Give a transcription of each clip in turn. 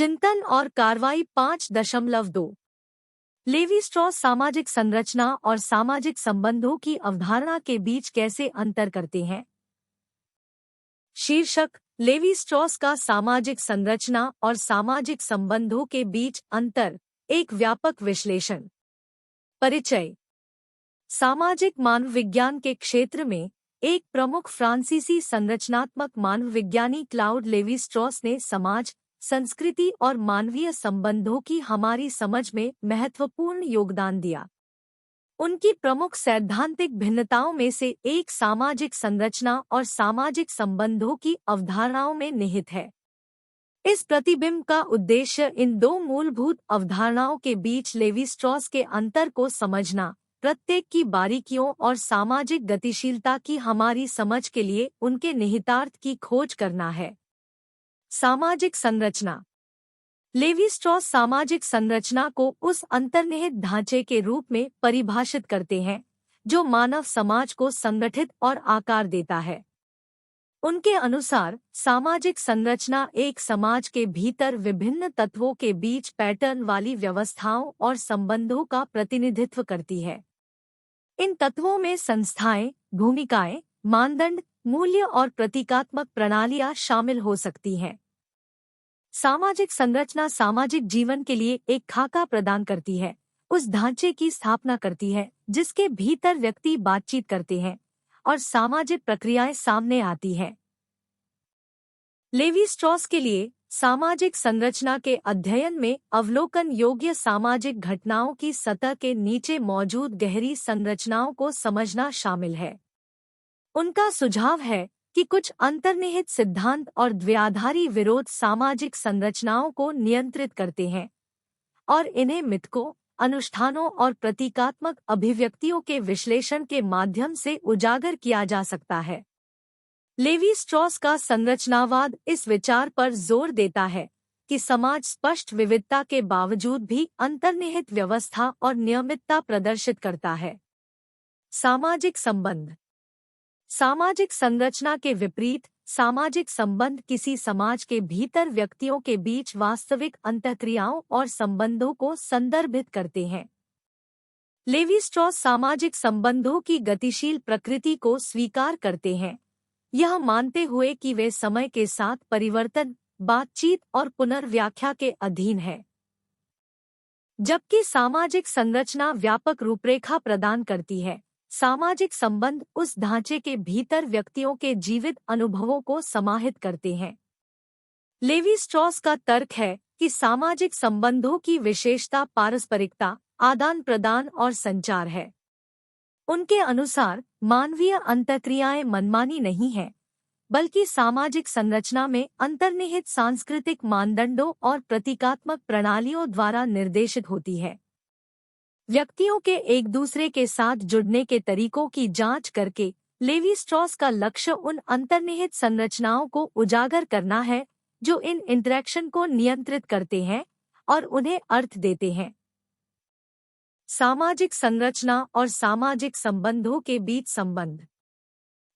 चिंतन और कार्रवाई 5.2 लेवी स्ट्रॉस सामाजिक संरचना और सामाजिक संबंधों की अवधारणा के बीच कैसे अंतर करते हैं। शीर्षक लेवी स्ट्रॉस का सामाजिक संरचना और सामाजिक संबंधों के बीच अंतर, एक व्यापक विश्लेषण। परिचय। सामाजिक मानवविज्ञान के क्षेत्र में एक प्रमुख फ्रांसीसी संरचनात्मक मानवविज्ञानी क्लाउड लेवी स्ट्रॉस ने समाज, संस्कृति और मानवीय संबंधों की हमारी समझ में महत्वपूर्ण योगदान दिया। उनकी प्रमुख सैद्धांतिक भिन्नताओं में से एक सामाजिक संरचना और सामाजिक संबंधों की अवधारणाओं में निहित है। इस प्रतिबिंब का उद्देश्य इन दो मूलभूत अवधारणाओं के बीच लेवी स्ट्रॉस के अंतर को समझना, प्रत्येक की बारीकियों और सामाजिक गतिशीलता की हमारी समझ के लिए उनके निहितार्थ की खोज करना है। सामाजिक संरचना। लेवी स्ट्रॉस सामाजिक संरचना को उस अंतर्निहित ढांचे के रूप में परिभाषित करते हैं जो मानव समाज को संगठित और आकार देता है। उनके अनुसार सामाजिक संरचना एक समाज के भीतर विभिन्न तत्वों के बीच पैटर्न वाली व्यवस्थाओं और संबंधों का प्रतिनिधित्व करती है। इन तत्वों में संस्थाएं, भूमिकाएं, मानदंड, मूल्य और प्रतीकात्मक प्रणालियां शामिल हो सकती हैं। सामाजिक संरचना सामाजिक जीवन के लिए एक खाका प्रदान करती है, उस ढांचे की स्थापना करती है जिसके भीतर व्यक्ति बातचीत करते हैं और सामाजिक प्रक्रियाएं सामने आती हैं। लेवी स्ट्रॉस के लिए सामाजिक संरचना के अध्ययन में अवलोकन योग्य सामाजिक घटनाओं की सतह के नीचे मौजूद गहरी संरचनाओं को समझना शामिल है। उनका सुझाव है कि कुछ अंतर्निहित सिद्धांत और द्वयाधारी विरोध सामाजिक संरचनाओं को नियंत्रित करते हैं और इन्हें मिथकों, अनुष्ठानों और प्रतीकात्मक अभिव्यक्तियों के विश्लेषण के माध्यम से उजागर किया जा सकता है। लेवी स्ट्रॉस का संरचनावाद इस विचार पर जोर देता है कि समाज स्पष्ट विविधता के बावजूद भी अंतर्निहित व्यवस्था और नियमितता प्रदर्शित करता है। सामाजिक संबंध। सामाजिक संरचना के विपरीत, सामाजिक संबंध किसी समाज के भीतर व्यक्तियों के बीच वास्तविक अंतःक्रियाओं और संबंधों को संदर्भित करते हैं। लेवी स्ट्रॉस सामाजिक संबंधों की गतिशील प्रकृति को स्वीकार करते हैं, यह मानते हुए कि वे समय के साथ परिवर्तन, बातचीत और पुनर्व्याख्या के अधीन है। जबकि सामाजिक संरचना व्यापक रूपरेखा प्रदान करती है, सामाजिक संबंध उस ढांचे के भीतर व्यक्तियों के जीवित अनुभवों को समाहित करते हैं। लेवी स्ट्रॉस का तर्क है कि सामाजिक संबंधों की विशेषता पारस्परिकता, आदान प्रदान और संचार है। उनके अनुसार मानवीय अंतःक्रियाएं मनमानी नहीं हैं, बल्कि सामाजिक संरचना में अंतर्निहित सांस्कृतिक मानदंडों और प्रतीकात्मक प्रणालियों द्वारा निर्देशित होती है। व्यक्तियों के एक दूसरे के साथ जुड़ने के तरीकों की जांच करके लेवी स्ट्रॉस का लक्ष्य उन अंतर्निहित संरचनाओं को उजागर करना है जो इन इंटरैक्शन को नियंत्रित करते हैं और उन्हें अर्थ देते हैं। सामाजिक संरचना और सामाजिक संबंधों के बीच संबंध।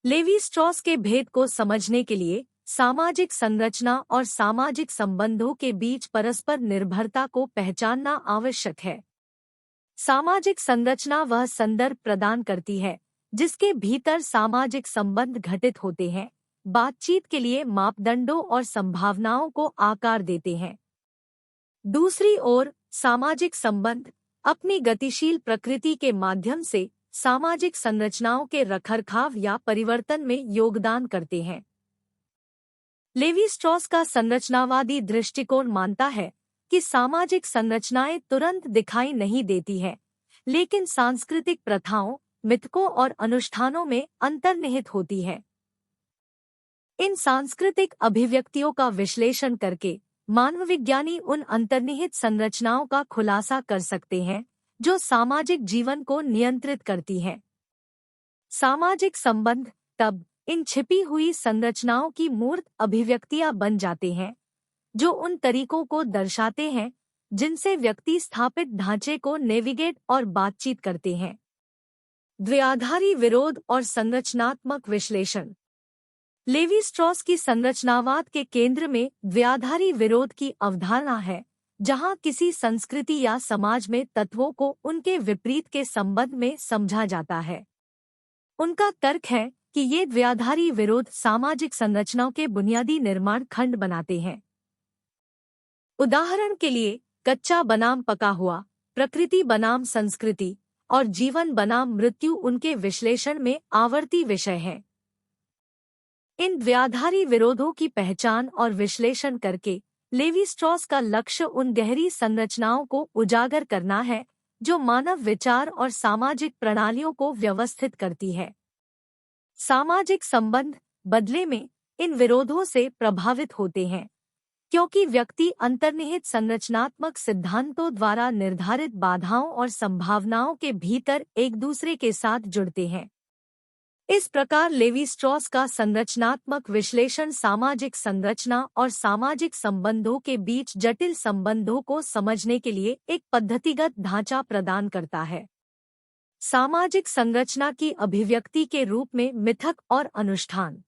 लेवी स्ट्रॉस के भेद को समझने के लिए सामाजिक संरचना और सामाजिक संबंधों के बीच परस्पर निर्भरता को पहचानना आवश्यक है। सामाजिक संरचना वह संदर्भ प्रदान करती है जिसके भीतर सामाजिक संबंध घटित होते हैं, बातचीत के लिए मापदंडों और संभावनाओं को आकार देते हैं। दूसरी ओर सामाजिक संबंध अपनी गतिशील प्रकृति के माध्यम से सामाजिक संरचनाओं के रखरखाव या परिवर्तन में योगदान करते हैं। लेवी स्ट्रॉस का संरचनावादी दृष्टिकोण मानता है कि सामाजिक संरचनाएं तुरंत दिखाई नहीं देती है, लेकिन सांस्कृतिक प्रथाओं, मिथकों और अनुष्ठानों में अंतर्निहित होती है। इन सांस्कृतिक अभिव्यक्तियों का विश्लेषण करके मानवविज्ञानी उन अंतर्निहित संरचनाओं का खुलासा कर सकते हैं जो सामाजिक जीवन को नियंत्रित करती हैं। सामाजिक संबंध तब इन छिपी हुई संरचनाओं की मूर्त अभिव्यक्तियां बन जाते हैं जो उन तरीकों को दर्शाते हैं जिनसे व्यक्ति स्थापित ढांचे को नेविगेट और बातचीत करते हैं। द्वयाधारी विरोध और संरचनात्मक विश्लेषण। लेवी स्ट्रॉस की संरचनावाद के केंद्र में द्वयाधारी विरोध की अवधारणा है, जहां किसी संस्कृति या समाज में तत्वों को उनके विपरीत के संबंध में समझा जाता है। उनका तर्क है कि ये द्वयाधारी विरोध सामाजिक संरचनाओं के बुनियादी निर्माण खंड बनाते हैं। उदाहरण के लिए, कच्चा बनाम पका हुआ, प्रकृति बनाम संस्कृति और जीवन बनाम मृत्यु उनके विश्लेषण में आवर्ती विषय हैं। इन द्वयाधारी विरोधों की पहचान और विश्लेषण करके लेवी स्ट्रॉस का लक्ष्य उन गहरी संरचनाओं को उजागर करना है जो मानव विचार और सामाजिक प्रणालियों को व्यवस्थित करती है। सामाजिक संबंध बदले में इन विरोधों से प्रभावित होते हैं, क्योंकि व्यक्ति अंतर्निहित संरचनात्मक सिद्धांतों द्वारा निर्धारित बाधाओं और संभावनाओं के भीतर एक दूसरे के साथ जुड़ते हैं। इस प्रकार लेवी स्ट्रॉस का संरचनात्मक विश्लेषण सामाजिक संरचना और सामाजिक संबंधों के बीच जटिल संबंधों को समझने के लिए एक पद्धतिगत ढांचा प्रदान करता है। सामाजिक संरचना की अभिव्यक्ति के रूप में मिथक और अनुष्ठान।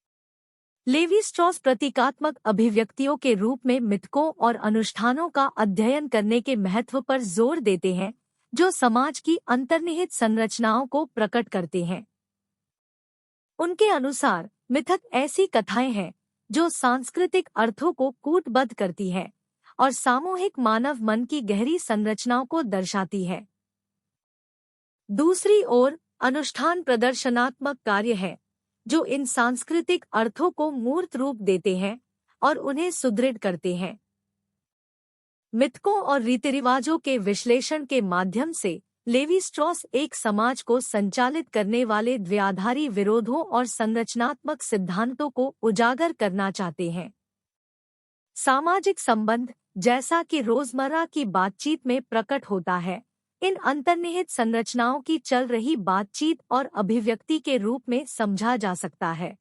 लेवी स्ट्रॉस प्रतीकात्मक अभिव्यक्तियों के रूप में मिथकों और अनुष्ठानों का अध्ययन करने के महत्व पर जोर देते हैं, जो समाज की अंतर्निहित संरचनाओं को प्रकट करते हैं। उनके अनुसार मिथक ऐसी कथाएं हैं जो सांस्कृतिक अर्थों को कूटबद्ध करती है और सामूहिक मानव मन की गहरी संरचनाओं को दर्शाती है। दूसरी ओर, अनुष्ठान प्रदर्शनात्मक कार्य है जो इन सांस्कृतिक अर्थों को मूर्त रूप देते हैं और उन्हें सुदृढ़ करते हैं। मिथकों और रीति रिवाजों के विश्लेषण के माध्यम से लेवी स्ट्रॉस एक समाज को संचालित करने वाले द्वयाधारी विरोधों और संरचनात्मक सिद्धांतों को उजागर करना चाहते हैं। सामाजिक संबंध, जैसा कि रोजमर्रा की बातचीत में प्रकट होता है, इन अंतर्निहित संरचनाओं की चल रही बातचीत और अभिव्यक्ति के रूप में समझा जा सकता है।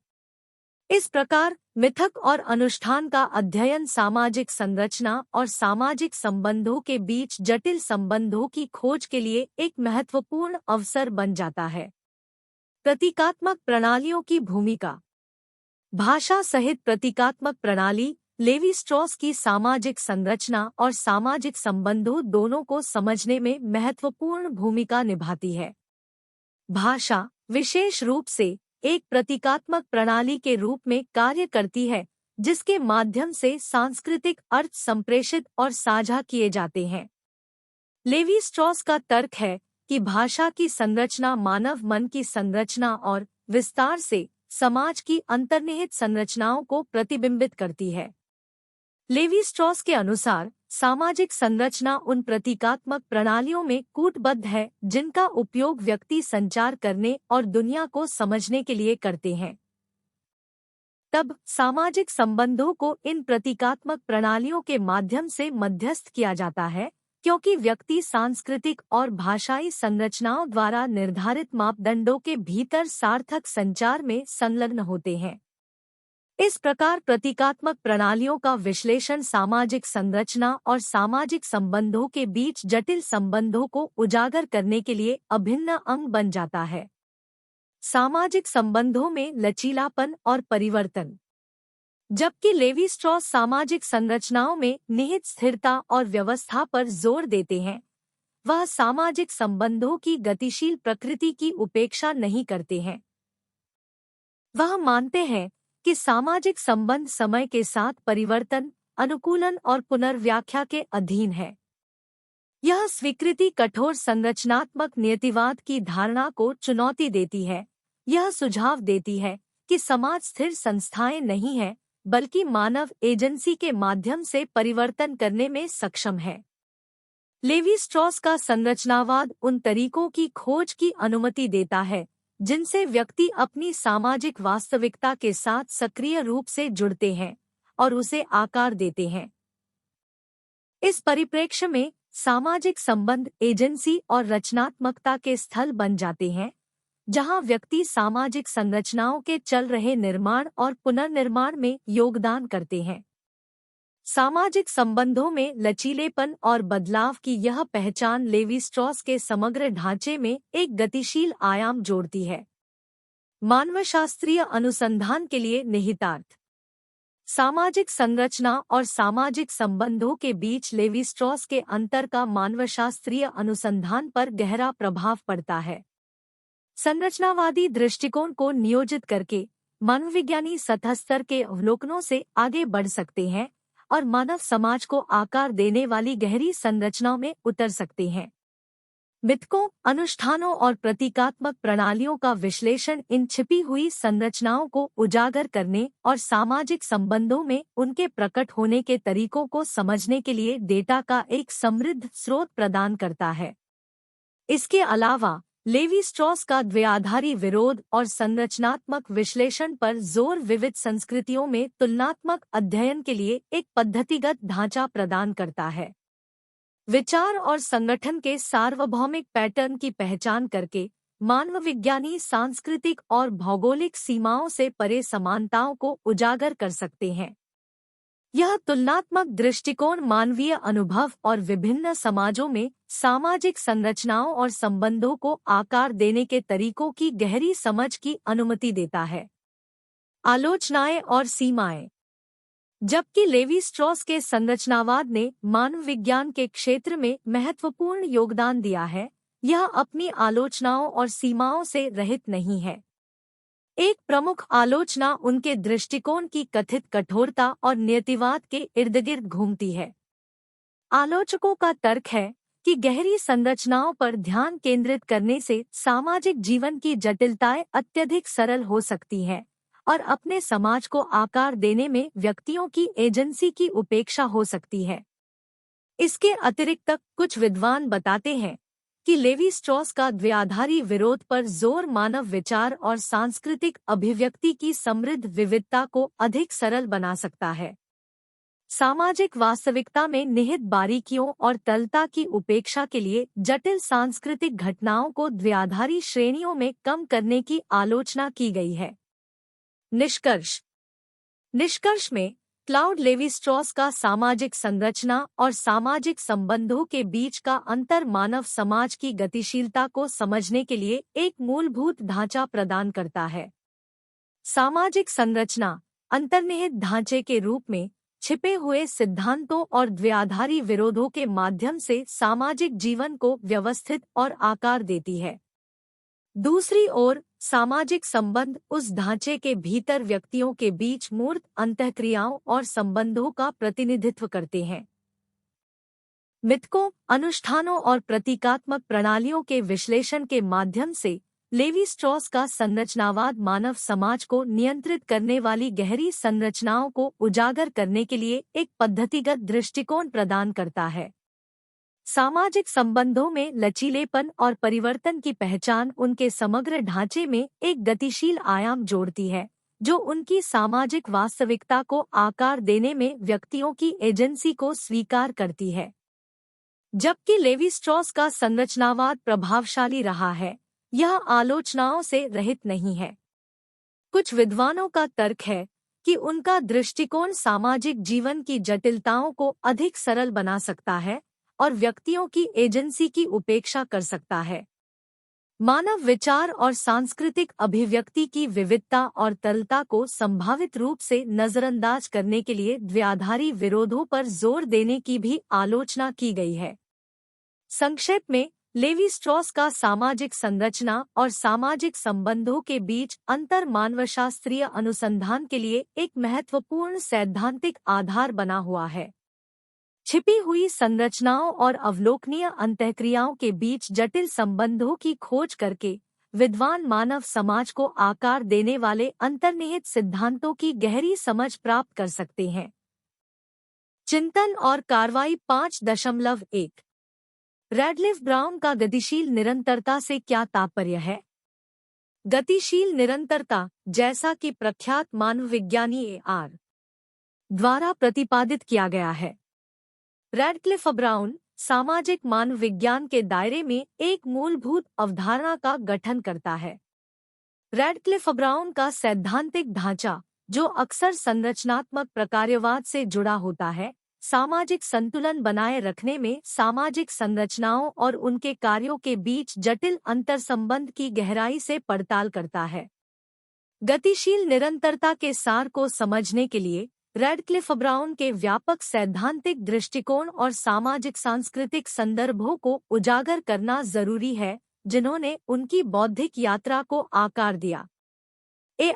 इस प्रकार मिथक और अनुष्ठान का अध्ययन सामाजिक संरचना और सामाजिक संबंधों के बीच जटिल संबंधों की खोज के लिए एक महत्वपूर्ण अवसर बन जाता है। प्रतीकात्मक प्रणालियों की भूमिका। भाषा सहित प्रतीकात्मक प्रणाली लेवी स्ट्रॉस की सामाजिक संरचना और सामाजिक संबंधों दोनों को समझने में महत्वपूर्ण भूमिका निभाती है। भाषा विशेष रूप से एक प्रतीकात्मक प्रणाली के रूप में कार्य करती है, जिसके माध्यम से सांस्कृतिक अर्थ संप्रेषित और साझा किए जाते हैं। लेवी स्ट्रॉस का तर्क है कि भाषा की संरचना मानव मन की संरचना और विस्तार से समाज की अंतर्निहित संरचनाओं को प्रतिबिंबित करती है। लेवी स्ट्रॉस के अनुसार सामाजिक संरचना उन प्रतीकात्मक प्रणालियों में कूटबद्ध है जिनका उपयोग व्यक्ति संचार करने और दुनिया को समझने के लिए करते हैं। तब सामाजिक संबंधों को इन प्रतीकात्मक प्रणालियों के माध्यम से मध्यस्थ किया जाता है, क्योंकि व्यक्ति सांस्कृतिक और भाषाई संरचनाओं द्वारा निर्धारित मापदंडों के भीतर सार्थक संचार में संलग्न होते हैं। इस प्रकार प्रतीकात्मक प्रणालियों का विश्लेषण सामाजिक संरचना और सामाजिक संबंधों के बीच जटिल संबंधों को उजागर करने के लिए अभिन्न अंग बन जाता है। सामाजिक संबंधों में लचीलापन और परिवर्तन। जबकि लेवी स्ट्रॉस सामाजिक संरचनाओं में निहित स्थिरता और व्यवस्था पर जोर देते हैं, वह सामाजिक संबंधों की गतिशील प्रकृति की उपेक्षा नहीं करते हैं। वह मानते हैं कि सामाजिक संबंध समय के साथ परिवर्तन, अनुकूलन और पुनर्व्याख्या के अधीन है। यह स्वीकृति कठोर संरचनात्मक नियतिवाद की धारणा को चुनौती देती है। यह सुझाव देती है कि समाज स्थिर संस्थाएं नहीं है, बल्कि मानव एजेंसी के माध्यम से परिवर्तन करने में सक्षम है। लेवी स्ट्रॉस का संरचनावाद उन तरीकों की खोज की अनुमति देता है जिनसे व्यक्ति अपनी सामाजिक वास्तविकता के साथ सक्रिय रूप से जुड़ते हैं और उसे आकार देते हैं। इस परिप्रेक्ष्य में सामाजिक संबंध एजेंसी और रचनात्मकता के स्थल बन जाते हैं, जहां व्यक्ति सामाजिक संरचनाओं के चल रहे निर्माण और पुनर्निर्माण में योगदान करते हैं। सामाजिक संबंधों में लचीलेपन और बदलाव की यह पहचान लेवी स्ट्रॉस के समग्र ढांचे में एक गतिशील आयाम जोड़ती है। मानवशास्त्रीय अनुसंधान के लिए निहितार्थ। सामाजिक संरचना और सामाजिक संबंधों के बीच लेवी स्ट्रॉस के अंतर का मानवशास्त्रीय अनुसंधान पर गहरा प्रभाव पड़ता है। संरचनावादी दृष्टिकोण को नियोजित करके मनोविज्ञानी सतह स्तर के अवलोकनों से आगे बढ़ सकते हैं और मानव समाज को आकार देने वाली गहरी संरचनाओं में उतर सकते हैं। मिथकों, अनुष्ठानों और प्रतीकात्मक प्रणालियों का विश्लेषण इन छिपी हुई संरचनाओं को उजागर करने और सामाजिक संबंधों में उनके प्रकट होने के तरीकों को समझने के लिए डेटा का एक समृद्ध स्रोत प्रदान करता है। इसके अलावा लेवी स्ट्रॉस का द्वयाधारी विरोध और संरचनात्मक विश्लेषण पर जोर विविध संस्कृतियों में तुलनात्मक अध्ययन के लिए एक पद्धतिगत ढांचा प्रदान करता है। विचार और संगठन के सार्वभौमिक पैटर्न की पहचान करके मानवविज्ञानी सांस्कृतिक और भौगोलिक सीमाओं से परे समानताओं को उजागर कर सकते हैं। यह तुलनात्मक दृष्टिकोण मानवीय अनुभव और विभिन्न समाजों में सामाजिक संरचनाओं और संबंधों को आकार देने के तरीकों की गहरी समझ की अनुमति देता है। आलोचनाएं और सीमाएं। जबकि लेवी स्ट्रॉस के संरचनावाद ने मानव विज्ञान के क्षेत्र में महत्वपूर्ण योगदान दिया है, यह अपनी आलोचनाओं और सीमाओं से रहित नहीं है। एक प्रमुख आलोचना उनके दृष्टिकोण की कथित कठोरता और नियतिवाद के इर्दगिर्द घूमती है। आलोचकों का तर्क है कि गहरी संरचनाओं पर ध्यान केंद्रित करने से सामाजिक जीवन की जटिलताएं अत्यधिक सरल हो सकती हैं और अपने समाज को आकार देने में व्यक्तियों की एजेंसी की उपेक्षा हो सकती है। इसके अतिरिक्त कुछ विद्वान बताते हैं कि लेवी स्ट्रॉस का द्वयाधारी विरोध पर जोर मानव विचार और सांस्कृतिक अभिव्यक्ति की समृद्ध विविधता को अधिक सरल बना सकता है। सामाजिक वास्तविकता में निहित बारीकियों और तलता की उपेक्षा के लिए जटिल सांस्कृतिक घटनाओं को द्वयाधारी श्रेणियों में कम करने की आलोचना की गई है। निष्कर्ष में क्लाउड लेवी स्ट्रॉस का सामाजिक संरचना और सामाजिक संबंधों के बीच का अंतर मानव समाज की गतिशीलता को समझने के लिए एक मूलभूत ढांचा प्रदान करता है। सामाजिक संरचना अंतर्निहित ढांचे के रूप में छिपे हुए सिद्धांतों और द्वयाधारी विरोधों के माध्यम से सामाजिक जीवन को व्यवस्थित और आकार देती है। दूसरी ओर सामाजिक संबंध उस ढांचे के भीतर व्यक्तियों के बीच मूर्त अंतःक्रियाओं और संबंधों का प्रतिनिधित्व करते हैं। मिथकों, अनुष्ठानों और प्रतीकात्मक प्रणालियों के विश्लेषण के माध्यम से लेवी स्ट्रॉस का संरचनावाद मानव समाज को नियंत्रित करने वाली गहरी संरचनाओं को उजागर करने के लिए एक पद्धतिगत दृष्टिकोण प्रदान करता है। सामाजिक संबंधों में लचीलेपन और परिवर्तन की पहचान उनके समग्र ढांचे में एक गतिशील आयाम जोड़ती है, जो उनकी सामाजिक वास्तविकता को आकार देने में व्यक्तियों की एजेंसी को स्वीकार करती है। जबकि लेवी स्ट्रॉस का संरचनावाद प्रभावशाली रहा है, यह आलोचनाओं से रहित नहीं है। कुछ विद्वानों का तर्क है कि उनका दृष्टिकोण सामाजिक जीवन की जटिलताओं को अधिक सरल बना सकता है और व्यक्तियों की एजेंसी की उपेक्षा कर सकता है। मानव विचार और सांस्कृतिक अभिव्यक्ति की विविधता और तरलता को संभावित रूप से नजरअंदाज करने के लिए द्वयाधारी विरोधों पर जोर देने की भी आलोचना की गई है। संक्षेप में, लेवी स्ट्रॉस का सामाजिक संरचना और सामाजिक संबंधों के बीच अंतर मानवशास्त्रीय अनुसंधान के लिए एक महत्वपूर्ण सैद्धांतिक आधार बना हुआ है। छिपी हुई संरचनाओं और अवलोकनीय अंतःक्रियाओं के बीच जटिल संबंधों की खोज करके विद्वान मानव समाज को आकार देने वाले अंतर्निहित सिद्धांतों की गहरी समझ प्राप्त कर सकते हैं। चिंतन और कार्रवाई 5.1 रैडक्लिफ ब्राउन का गतिशील निरंतरता से क्या तात्पर्य है? गतिशील निरंतरता, जैसा कि प्रख्यात मानवविज्ञानी ए.आर. द्वारा प्रतिपादित किया गया है, रैडक्लिफ ब्राउन सामाजिक मानवविज्ञान के दायरे में एक मूलभूत अवधारणा का गठन करता है। रैडक्लिफ ब्राउन का सैद्धांतिक ढांचा, जो अक्सर संरचनात्मक प्रकार्यवाद से जुड़ा होता है, सामाजिक संतुलन बनाए रखने में सामाजिक संरचनाओं और उनके कार्यों के बीच जटिल अंतर्संबंध की गहराई से पड़ताल करता है। गतिशील निरंतरता के सार को समझने के लिए रैडक्लिफ ब्राउन के व्यापक सैद्धांतिक दृष्टिकोण और सामाजिक सांस्कृतिक संदर्भों को उजागर करना जरूरी है, जिन्होंने उनकी बौद्धिक यात्रा को आकार दिया।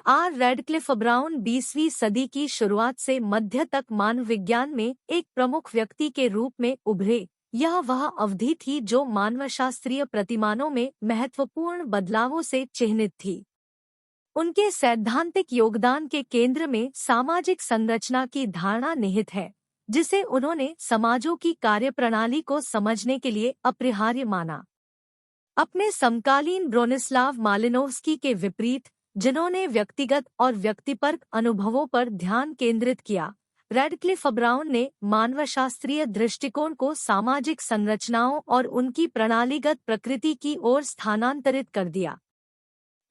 आर रैडक्लिफ ब्राउन 20वीं सदी की शुरुआत से मध्य तक मानव विज्ञान में एक प्रमुख व्यक्ति के रूप में उभरे। यह वह अवधि थी जो मानवशास्त्रीय प्रतिमानों में महत्वपूर्ण बदलावों से चिह्नित थी। उनके सैद्धांतिक योगदान के केंद्र में सामाजिक संरचना की धारणा निहित है, जिसे उन्होंने समाजों की कार्यप्रणाली को समझने के लिए अपरिहार्य माना। अपने समकालीन ब्रोनिस्लाव मालिनोव्स्की के विपरीत, जिन्होंने व्यक्तिगत और व्यक्तिपरक अनुभवों पर ध्यान केंद्रित किया, रैडक्लिफ ब्राउन ने मानवशास्त्रीय दृष्टिकोण को सामाजिक संरचनाओं और उनकी प्रणालीगत प्रकृति की ओर स्थानांतरित कर दिया।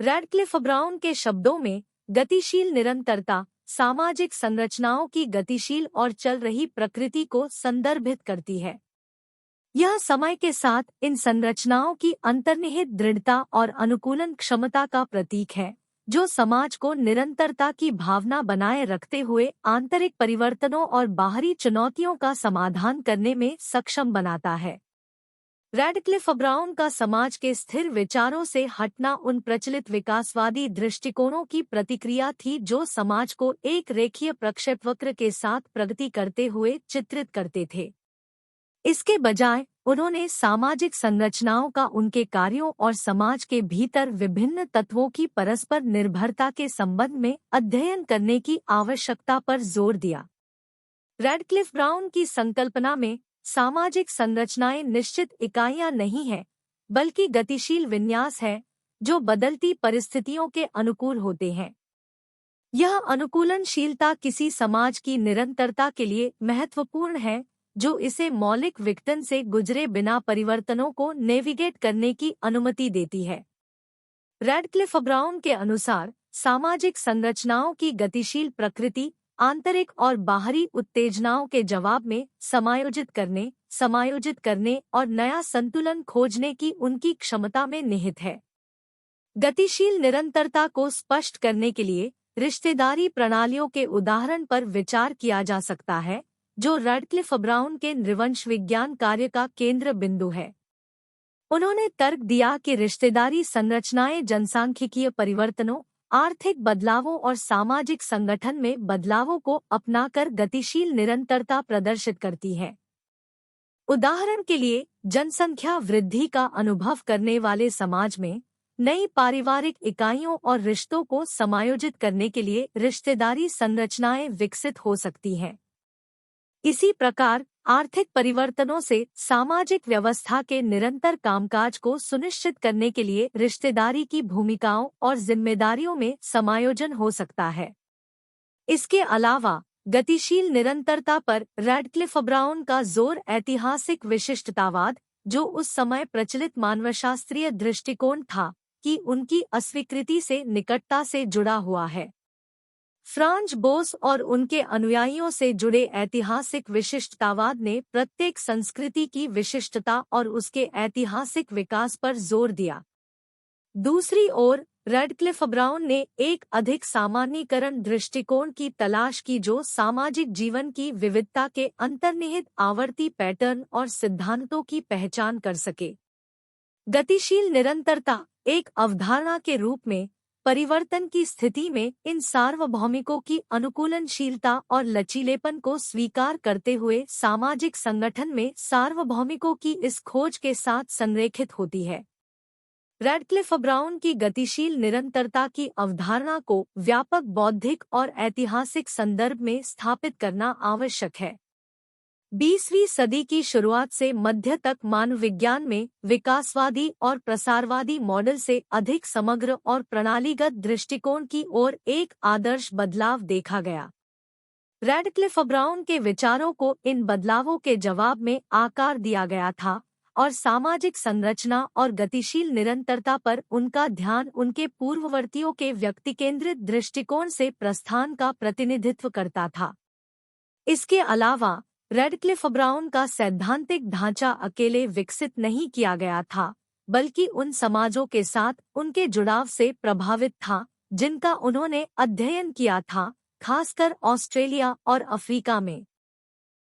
रैडक्लिफ ब्राउन के शब्दों में, गतिशील निरंतरता सामाजिक संरचनाओं की गतिशील और चल रही प्रकृति को संदर्भित करती है। यह समय के साथ इन संरचनाओं की अंतर्निहित दृढ़ता और अनुकूलन क्षमता का प्रतीक है, जो समाज को निरंतरता की भावना बनाए रखते हुए आंतरिक परिवर्तनों और बाहरी चुनौतियों का समाधान करने में सक्षम बनाता है। रैडक्लिफ ब्राउन का समाज के स्थिर विचारों से हटना उन प्रचलित विकासवादी दृष्टिकोणों की प्रतिक्रिया थी जो समाज को एक रेखीय प्रक्षेपवक्र के साथ प्रगति करते हुए चित्रित करते थे। इसके बजाय उन्होंने सामाजिक संरचनाओं का उनके कार्यों और समाज के भीतर विभिन्न तत्वों की परस्पर निर्भरता के संबंध में अध्ययन करने की आवश्यकता पर जोर दिया। रैडक्लिफ ब्राउन की संकल्पना में सामाजिक संरचनाएं निश्चित इकाइयां नहीं हैं, बल्कि गतिशील विन्यास है जो बदलती परिस्थितियों के अनुकूल होते हैं। यह अनुकूलनशीलता किसी समाज की निरंतरता के लिए महत्वपूर्ण है, जो इसे मौलिक विघटन से गुजरे बिना परिवर्तनों को नेविगेट करने की अनुमति देती है। रैडक्लिफ ब्राउन के अनुसार सामाजिक संरचनाओं की गतिशील प्रकृति आंतरिक और बाहरी उत्तेजनाओं के जवाब में समायोजित करने और नया संतुलन खोजने की उनकी क्षमता में निहित है। गतिशील निरंतरता को स्पष्ट करने के लिए रिश्तेदारी प्रणालियों के उदाहरण पर विचार किया जा सकता है, जो रैडक्लिफ ब्राउन के नृवंश विज्ञान कार्य का केंद्र बिंदु है। उन्होंने तर्क दिया कि रिश्तेदारी संरचनाएं जनसांख्यिकीय परिवर्तनों, आर्थिक बदलावों और सामाजिक संगठन में बदलावों को अपनाकर गतिशील निरंतरता प्रदर्शित करती है। उदाहरण के लिए, जनसंख्या वृद्धि का अनुभव करने वाले समाज में नई पारिवारिक इकाइयों और रिश्तों को समायोजित करने के लिए रिश्तेदारी संरचनाएं विकसित हो सकती हैं। इसी प्रकार, आर्थिक परिवर्तनों से सामाजिक व्यवस्था के निरंतर कामकाज को सुनिश्चित करने के लिए रिश्तेदारी की भूमिकाओं और जिम्मेदारियों में समायोजन हो सकता है। इसके अलावा, गतिशील निरंतरता पर रैडक्लिफ ब्राउन का जोर ऐतिहासिक विशिष्टतावाद, जो उस समय प्रचलित मानवशास्त्रीय दृष्टिकोण था, की उनकी अस्वीकृति से निकटता से जुड़ा हुआ है। फ्रांज बोस और उनके अनुयायियों से जुड़े ऐतिहासिक विशिष्टतावाद ने प्रत्येक संस्कृति की विशिष्टता और उसके ऐतिहासिक विकास पर जोर दिया। दूसरी ओर, रैडक्लिफ ब्राउन ने एक अधिक सामान्यीकरण दृष्टिकोण की तलाश की जो सामाजिक जीवन की विविधता के अंतर्निहित आवर्ती पैटर्न और सिद्धांतों की पहचान कर सके। गतिशील निरंतरता एक अवधारणा के रूप में परिवर्तन की स्थिति में इन सार्वभौमिकों की अनुकूलनशीलता और लचीलेपन को स्वीकार करते हुए सामाजिक संगठन में सार्वभौमिकों की इस खोज के साथ संरेखित होती है। रैडक्लिफ ब्राउन की गतिशील निरंतरता की अवधारणा को व्यापक बौद्धिक और ऐतिहासिक संदर्भ में स्थापित करना आवश्यक है। 20वीं सदी की शुरुआत से मध्य तक मानव विज्ञान में विकासवादी और प्रसारवादी मॉडल से अधिक समग्र और प्रणालीगत दृष्टिकोण की ओर एक आदर्श बदलाव देखा गया। रैडक्लिफ ब्राउन के विचारों को इन बदलावों के जवाब में आकार दिया गया था और सामाजिक संरचना और गतिशील निरंतरता पर उनका ध्यान उनके पूर्ववर्तियों के व्यक्तिकेंद्रित दृष्टिकोण से प्रस्थान का प्रतिनिधित्व करता था। इसके अलावा, रैडक्लिफ ब्राउन का सैद्धांतिक ढांचा अकेले विकसित नहीं किया गया था, बल्कि उन समाजों के साथ उनके जुड़ाव से प्रभावित था जिनका उन्होंने अध्ययन किया था, खासकर ऑस्ट्रेलिया और अफ्रीका में।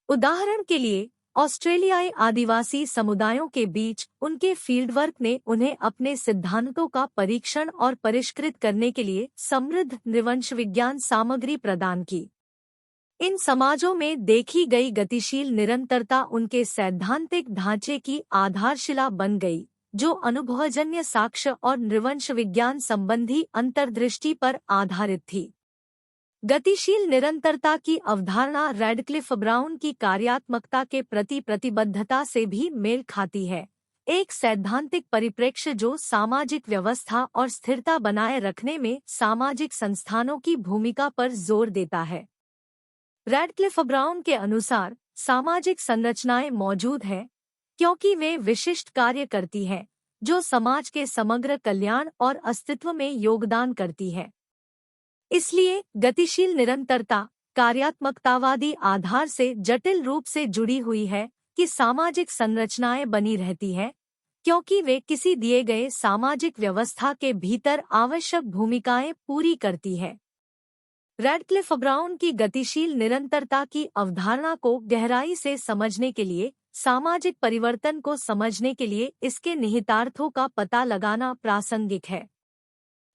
उदाहरण के लिए, ऑस्ट्रेलियाई आदिवासी समुदायों के बीच उनके फील्डवर्क ने उन्हें अपने सिद्धांतों का परीक्षण और परिष्कृत करने के लिए समृद्ध नृवंश विज्ञान सामग्री प्रदान की। इन समाजों में देखी गई गतिशील निरंतरता उनके सैद्धांतिक ढांचे की आधारशिला बन गई, जो अनुभवजन्य साक्ष्य और नृवंश विज्ञान संबंधी अंतर्दृष्टि पर आधारित थी। गतिशील निरंतरता की अवधारणा रैडक्लिफ ब्राउन की कार्यात्मकता के प्रति प्रतिबद्धता से भी मेल खाती है, एक सैद्धांतिक परिप्रेक्ष्य जो सामाजिक व्यवस्था और स्थिरता बनाए रखने में सामाजिक संस्थानों की भूमिका पर जोर देता है। रैडक्लिफ ब्राउन के अनुसार सामाजिक संरचनाएं मौजूद हैं क्योंकि वे विशिष्ट कार्य करती हैं जो समाज के समग्र कल्याण और अस्तित्व में योगदान करती है। इसलिए गतिशील निरंतरता कार्यात्मकतावादी आधार से जटिल रूप से जुड़ी हुई है कि सामाजिक संरचनाएं बनी रहती हैं क्योंकि वे किसी दिए गए सामाजिक व्यवस्था के भीतर आवश्यक भूमिकाएं पूरी करती है। रैडक्लिफ ब्राउन की गतिशील निरंतरता की अवधारणा को गहराई से समझने के लिए, सामाजिक परिवर्तन को समझने के लिए इसके निहितार्थों का पता लगाना प्रासंगिक है।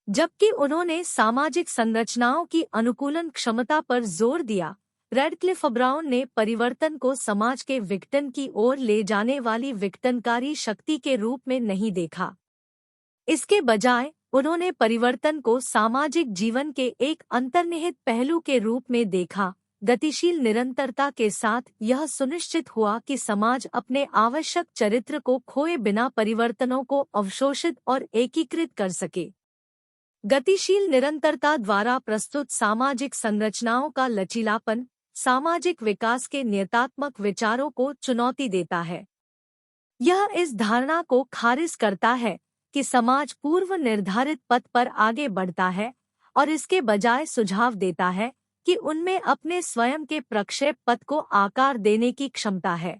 जबकि उन्होंने सामाजिक संरचनाओं की अनुकूलन क्षमता पर जोर दिया, रैडक्लिफ ब्राउन ने परिवर्तन को समाज के विघटन की ओर ले जाने वाली विघटनकारी शक्ति के रूप में नहीं देखा। इसके बजाय उन्होंने परिवर्तन को सामाजिक जीवन के एक अंतर्निहित पहलू के रूप में देखा। गतिशील निरंतरता के साथ यह सुनिश्चित हुआ कि समाज अपने आवश्यक चरित्र को खोए बिना परिवर्तनों को अवशोषित और एकीकृत कर सके। गतिशील निरंतरता द्वारा प्रस्तुत सामाजिक संरचनाओं का लचीलापन सामाजिक विकास के नियतात्मक विचारों को चुनौती देता है। यह इस धारणा को खारिज करता है कि समाज पूर्व निर्धारित पथ पर आगे बढ़ता है और इसके बजाय सुझाव देता है कि उनमें अपने स्वयं के प्रक्षेप पथ को आकार देने की क्षमता है।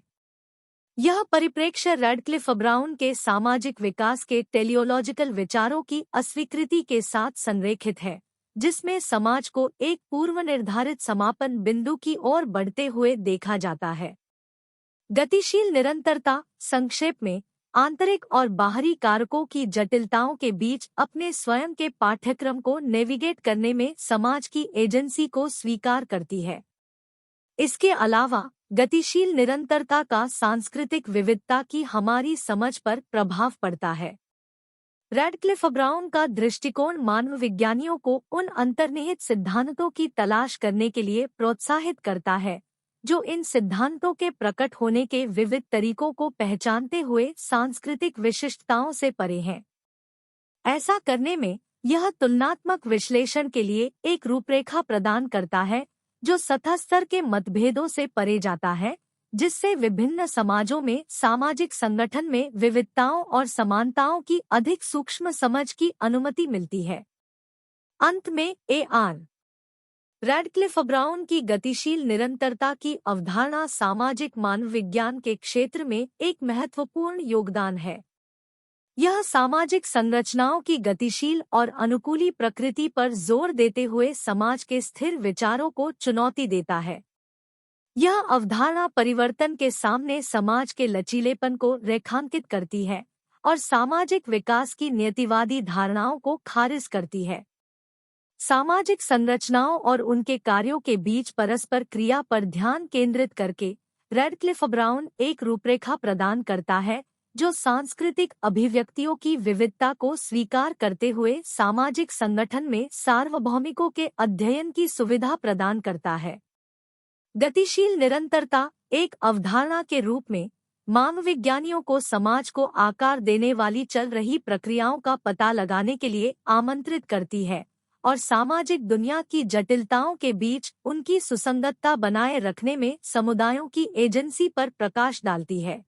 यह परिप्रेक्ष्य रैडक्लिफ ब्राउन के सामाजिक विकास के टेलियोलॉजिकल विचारों की अस्वीकृति के साथ संरेखित है, जिसमें समाज को एक पूर्व निर्धारित समापन बिंदु की ओर बढ़ते हुए देखा जाता है। गतिशील निरंतरता, संक्षेप में, आंतरिक और बाहरी कारकों की जटिलताओं के बीच अपने स्वयं के पाठ्यक्रम को नेविगेट करने में समाज की एजेंसी को स्वीकार करती है। इसके अलावा गतिशील निरंतरता का सांस्कृतिक विविधता की हमारी समझ पर प्रभाव पड़ता है। रैडक्लिफ ब्राउन का दृष्टिकोण मानव विज्ञानियों को उन अंतर्निहित सिद्धांतों की तलाश करने के लिए प्रोत्साहित करता है जो इन सिद्धांतों के प्रकट होने के विविध तरीकों को पहचानते हुए सांस्कृतिक विशिष्टताओं से परे हैं। ऐसा करने में यह तुलनात्मक विश्लेषण के लिए एक रूपरेखा प्रदान करता है जो सतह स्तर के मतभेदों से परे जाता है, जिससे विभिन्न समाजों में सामाजिक संगठन में विविधताओं और समानताओं की अधिक सूक्ष्म समझ की अनुमति मिलती है। अंत में ए.आर. रैडक्लिफ ब्राउन की गतिशील निरंतरता की अवधारणा सामाजिक मानव विज्ञान के क्षेत्र में एक महत्वपूर्ण योगदान है। यह सामाजिक संरचनाओं की गतिशील और अनुकूली प्रकृति पर जोर देते हुए समाज के स्थिर विचारों को चुनौती देता है। यह अवधारणा परिवर्तन के सामने समाज के लचीलेपन को रेखांकित करती है और सामाजिक विकास की नियतिवादी धारणाओं को खारिज करती है। सामाजिक संरचनाओं और उनके कार्यों के बीच परस्पर क्रिया पर ध्यान केंद्रित करके रैडक्लिफ ब्राउन एक रूपरेखा प्रदान करता है जो सांस्कृतिक अभिव्यक्तियों की विविधता को स्वीकार करते हुए सामाजिक संगठन में सार्वभौमिकों के अध्ययन की सुविधा प्रदान करता है। गतिशील निरंतरता एक अवधारणा के रूप में मानवविज्ञानियों को समाज को आकार देने वाली चल रही प्रक्रियाओं का पता लगाने के लिए आमंत्रित करती है और सामाजिक दुनिया की जटिलताओं के बीच उनकी सुसंगतता बनाए रखने में समुदायों की एजेंसी पर प्रकाश डालती है।